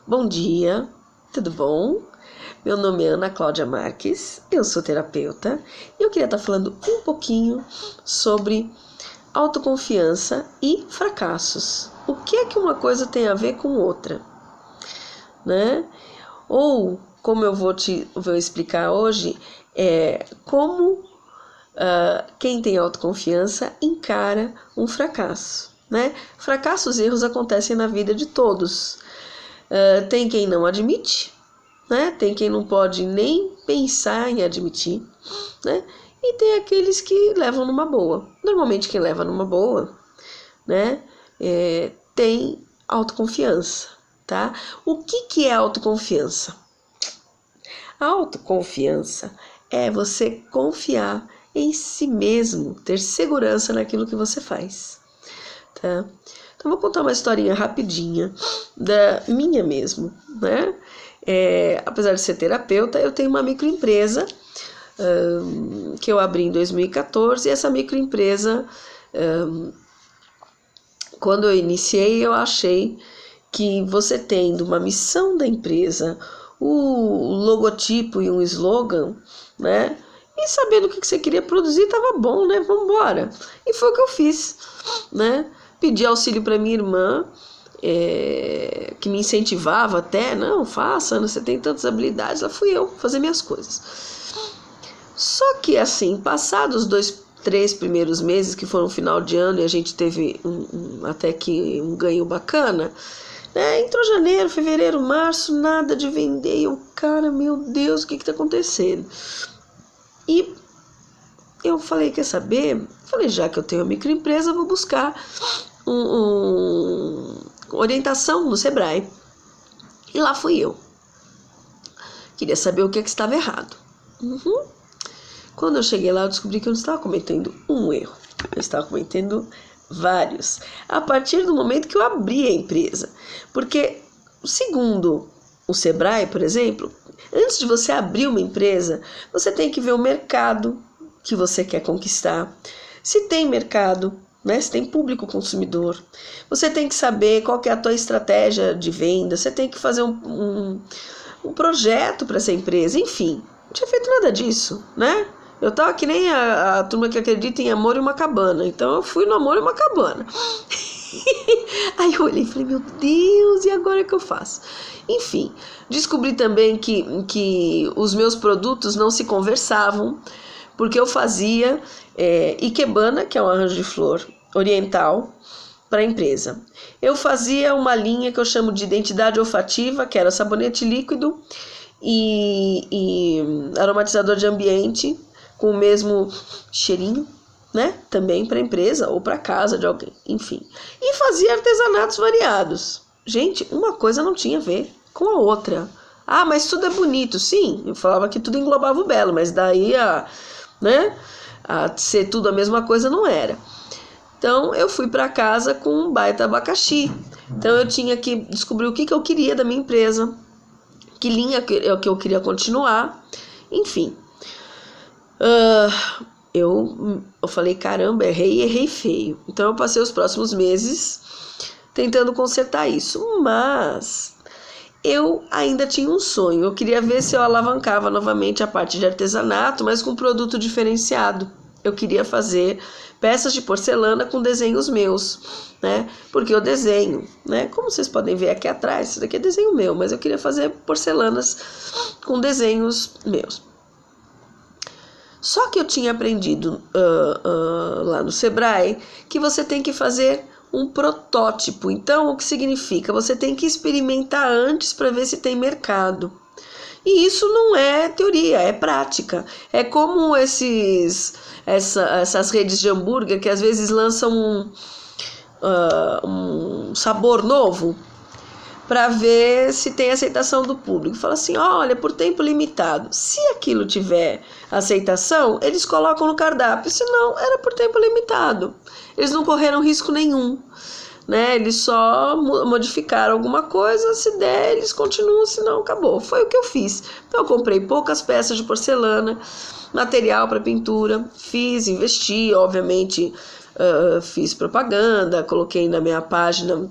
Bom dia, tudo bom? Meu nome é Ana Cláudia Marques, eu sou terapeuta e eu queria estar falando um pouquinho sobre autoconfiança e fracassos. O que é que uma coisa tem a ver com outra, né? Ou, como eu vou explicar hoje, como quem tem autoconfiança encara um fracasso, né? Fracassos e erros acontecem na vida de todos. Tem quem não admite, né? Tem quem não pode nem pensar em admitir, né? E tem aqueles que levam numa boa. Normalmente quem leva numa boa, né? Tem autoconfiança, tá? O que é autoconfiança? A autoconfiança é você confiar em si mesmo, ter segurança naquilo que você faz, tá? Então vou contar uma historinha rapidinha da minha mesmo, né? Apesar de ser terapeuta, eu tenho uma microempresa que eu abri em 2014 e essa microempresa, quando eu iniciei, eu achei que você tendo uma missão da empresa, o logotipo e um slogan, né? E sabendo o que você queria produzir, estava bom, né? Vamos embora. E foi o que eu fiz, né? Pedi auxílio para minha irmã, que me incentivava até, não, faça, você tem tantas habilidades. Lá fui eu fazer minhas coisas. Só que assim, passados 3 primeiros meses, que foram final de ano, e a gente teve até que um ganho bacana, né? Entrou janeiro, fevereiro, março, nada de vender. E eu, cara, meu Deus, o que está acontecendo? E eu falei, quer saber? Falei, já que eu tenho uma microempresa, eu vou buscar orientação no Sebrae. E lá fui eu. Queria saber o que estava errado. Quando eu cheguei lá, eu descobri que eu não estava cometendo um erro. Eu estava cometendo vários. A partir do momento que eu abri a empresa. Porque, segundo o Sebrae, por exemplo, antes de você abrir uma empresa, você tem que ver o mercado que você quer conquistar. Se tem mercado, né? Se tem público consumidor. Você tem que saber qual que é a tua estratégia de venda. Você tem que fazer um projeto para essa empresa. Enfim, não tinha feito nada disso, né? Eu tava que nem a turma que acredita em amor e uma cabana. Então eu fui no amor e uma cabana. Aí eu olhei e falei, meu Deus, e agora o que eu faço? Enfim, descobri também que os meus produtos não se conversavam, porque eu fazia ikebana, que é um arranjo de flor oriental, para a empresa. Eu fazia uma linha que eu chamo de identidade olfativa, que era sabonete líquido e aromatizador de ambiente, com o mesmo cheirinho, né? Também para a empresa ou para casa de alguém, enfim. E fazia artesanatos variados. Gente, uma coisa não tinha a ver com a outra. Ah, mas tudo é bonito. Sim, eu falava que tudo englobava o belo, mas daí a ser tudo a mesma coisa não era. Então eu fui para casa com um baita abacaxi. Então eu tinha que descobrir o que eu queria da minha empresa, que linha que eu queria continuar, enfim. Eu falei, caramba, errei feio. Então eu passei os próximos meses tentando consertar isso, mas eu ainda tinha um sonho. Eu queria ver se eu alavancava novamente a parte de artesanato, mas com produto diferenciado. Eu queria fazer peças de porcelana com desenhos meus, né? Porque eu desenho, né? Como vocês podem ver aqui atrás, isso daqui é desenho meu, mas eu queria fazer porcelanas com desenhos meus. Só que eu tinha aprendido lá no Sebrae que você tem que fazer um protótipo. Então, o que significa? Você tem que experimentar antes para ver se tem mercado. E isso não é teoria, é prática. É como essas redes de hambúrguer que às vezes lançam um sabor novo para ver se tem aceitação do público. Fala assim, olha, por tempo limitado. Se aquilo tiver aceitação, eles colocam no cardápio. Se não, era por tempo limitado. Eles não correram risco nenhum, né? Eles só modificaram alguma coisa. Se der, eles continuam, se não, acabou. Foi o que eu fiz. Então, eu comprei poucas peças de porcelana, material para pintura, investi, obviamente, fiz propaganda, coloquei na minha página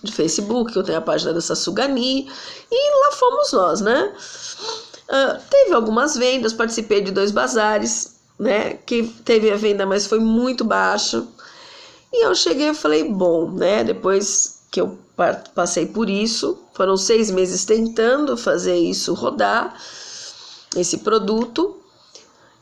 de Facebook, eu tenho a página da Sassugani, e lá fomos nós, né? Teve algumas vendas, participei de 2 bazares, né? Que teve a venda, mas foi muito baixa. E eu cheguei e falei, bom, né? Depois que eu passei por isso, foram 6 meses tentando fazer isso rodar, esse produto.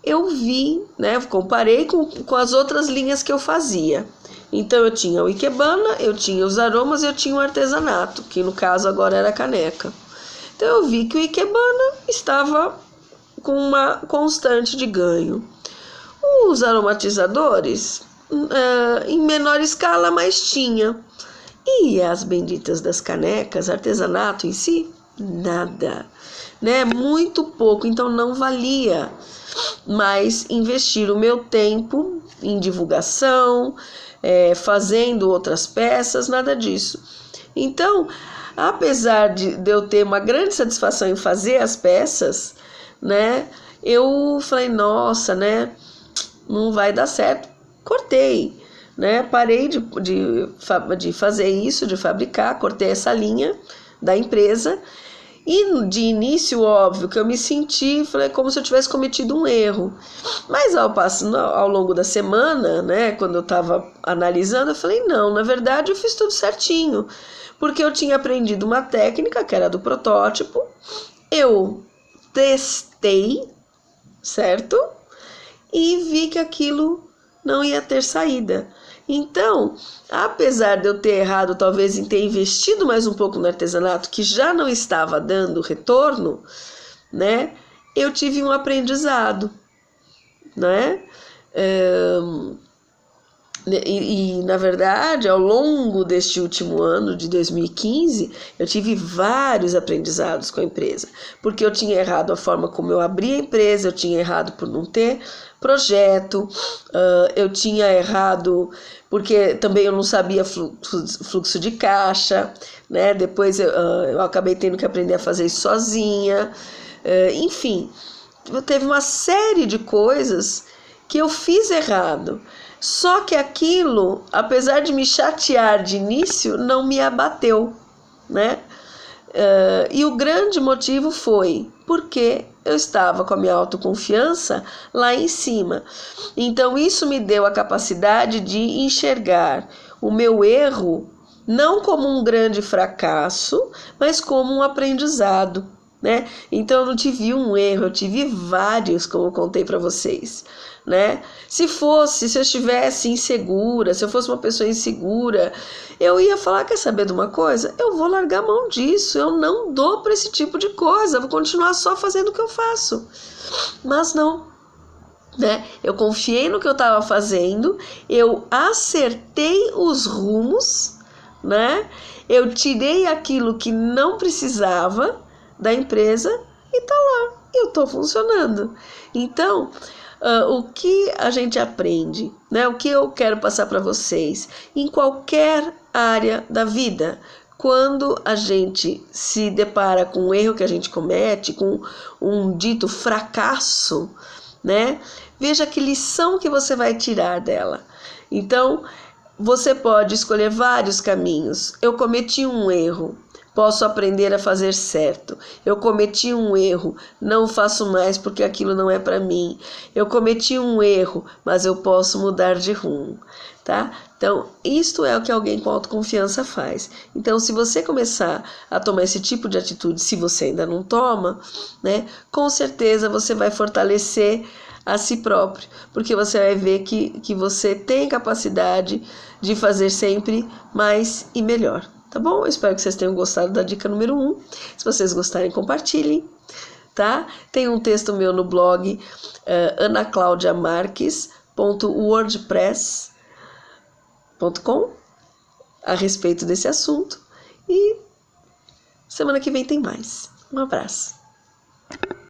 Eu vi, né? Comparei com as outras linhas que eu fazia. Então eu tinha o Ikebana, eu tinha os aromas, eu tinha o artesanato, que no caso agora era a caneca. Então eu vi que o Ikebana estava com uma constante de ganho. Os aromatizadores, em menor escala, mas tinha. E as benditas das canecas, artesanato em si, nada, né? Muito pouco, então não valia mais investir o meu tempo em divulgação, fazendo outras peças, nada disso. Então, apesar de eu ter uma grande satisfação em fazer as peças, né? Eu falei, nossa, né? Não vai dar certo. Cortei, né? Parei de fazer isso, de fabricar, cortei essa linha da empresa. E de início, óbvio, que eu me senti, falei, como se eu tivesse cometido um erro. Mas ao longo da semana, né, quando eu estava analisando, eu falei, não, na verdade eu fiz tudo certinho. Porque eu tinha aprendido uma técnica, que era do protótipo, eu testei, certo? E vi que aquilo não ia ter saída. Então, apesar de eu ter errado talvez em ter investido mais um pouco no artesanato, que já não estava dando retorno, né? Eu tive um aprendizado, né? Na verdade, ao longo deste último ano de 2015, eu tive vários aprendizados com a empresa, porque eu tinha errado a forma como eu abri a empresa, eu tinha errado por não ter projeto, eu tinha errado porque também eu não sabia fluxo de caixa, né? Depois eu acabei tendo que aprender a fazer isso sozinha, enfim, teve uma série de coisas que eu fiz errado. Só que aquilo, apesar de me chatear de início, não me abateu, né? E o grande motivo foi porque eu estava com a minha autoconfiança lá em cima. Então isso me deu a capacidade de enxergar o meu erro não como um grande fracasso, mas como um aprendizado, né? Então eu não tive um erro, eu tive vários, como eu contei para vocês, né? Se eu estivesse insegura, se eu fosse uma pessoa insegura, eu ia falar, quer saber de uma coisa? Eu vou largar a mão disso, eu não dou para esse tipo de coisa, vou continuar só fazendo o que eu faço. Mas não, né? Eu confiei no que eu estava fazendo, eu acertei os rumos, né? Eu tirei aquilo que não precisava da empresa e tá lá, eu tô funcionando. Então, o que a gente aprende, né? O que eu quero passar para vocês, em qualquer área da vida, quando a gente se depara com um erro que a gente comete, com um dito fracasso, né? Veja que lição que você vai tirar dela. Então, você pode escolher vários caminhos. Eu cometi um erro, posso aprender a fazer certo. Eu cometi um erro, não faço mais porque aquilo não é para mim. Eu cometi um erro, mas eu posso mudar de rumo, tá? Então, isto é o que alguém com autoconfiança faz. Então, se você começar a tomar esse tipo de atitude, se você ainda não toma, né, com certeza você vai fortalecer a si próprio, porque você vai ver que você tem capacidade de fazer sempre mais e melhor. Tá bom? Eu espero que vocês tenham gostado da dica número 1. Se vocês gostarem, compartilhem, tá? Tem um texto meu no blog anaclaudiamarques.wordpress.com a respeito desse assunto. E semana que vem tem mais. Um abraço.